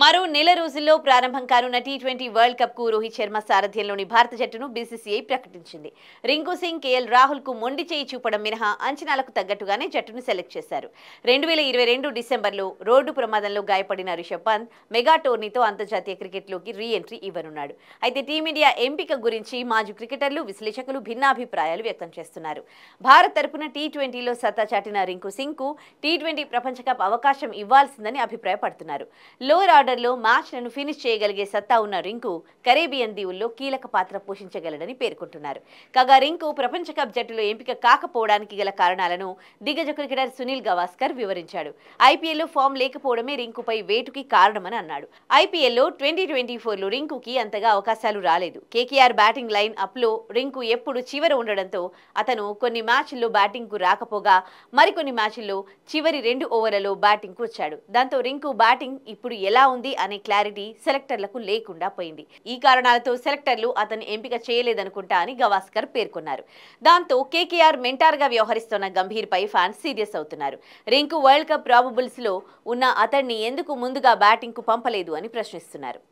మరో నెల రోజుల్లో ప్రారంభం కానున్న టీ20 వరల్డ్ కప్ కు రోహిత్ శర్మ సారథ్యంలోని భారత జట్టును బీసీసీఐ ప్రకటించింది. రింకు సింగ్, కేఎల్ రాహుల్ కు మొండి చేయి చూపడం మినహా అంచనాలకు తగ్గట్టుగానే జట్టును సెలెక్ట్ చేశారు. 2022 డిసెంబర్లో రోడ్డు ప్రమాదంలో గాయపడిన రిషబ్ పంత్ మెగా టోర్నీతో అంతర్జాతీయ క్రికెట్లోకి రీ ఎంట్రీ ఇవ్వనున్నాడు. అయితే టీమిండియా ఎంపిక గురించి మాజీ క్రికెటర్లు, విశ్లేషకులు భిన్నాభిప్రాయాలు వ్యక్తం చేస్తున్నారు. భారత్ తరపున టీ20లో సత్తా చాటిన రింకు సింగ్ కు టీ20 ప్రపంచ కప్ అవకాశం ఇవ్వాల్సిందని అభిప్రాయపడుతున్నారు. లోయర్ ఆర్డర్లో మ్యాచ్లను ఫినిష్ చేయగలిగే సత్తా ఉన్న రింకు కరేబియన్ దీవుల్లో కీలక పాత్ర పోషించగలడని పేర్కొంటున్నారు. కాగా రింకు ప్రపంచ కప్ జట్టులో ఎంపిక కాకపోవడానికి గల కారణాలను దిగ్గజ క్రికెటర్ సునీల్ గవాస్కర్ వివరించాడు. ఐపీఎల్లో ఫామ్ లేకపోవడమే రింకుపై వేటుకి కారణమని అన్నాడు. ఐపీఎల్లో 2024లో రింకుకి అంతగా అవకాశాలు రాలేదు. కేకేఆర్ బ్యాటింగ్ లైన్ అప్లో రింకు ఎప్పుడు చివర ఉండడంతో అతను కొన్ని మ్యాచ్ల్లో బ్యాటింగ్కు రాకపోగా మరికొన్ని మ్యాచ్ల్లో చివరి 2 ఓవర్లలో బ్యాటింగ్కు వచ్చాడు. దాంతో రింకు బ్యాటింగ్ ఇప్పుడు ఎలా ఉంది అనే క్లారిటీ సెలెక్టర్లకు లేకుండా పోయింది. ఈ కారణాలతో సెలెక్టర్లు అతన్ని ఎంపిక చేయలేదనుకుంటా అని గవాస్కర్ పేర్కొన్నారు. దాంతో కేకేఆర్ మెంటార్గా వ్యవహరిస్తున్న గంభీర్ పై ఫ్యాన్స్ సీరియస్ అవుతున్నారు. రింకు వరల్డ్ కప్ ప్రాబబుల్స్ లో ఉన్న అతన్ని ఎందుకు ముందుగా బ్యాటింగ్ కు పంపలేదు అని ప్రశ్నిస్తున్నారు.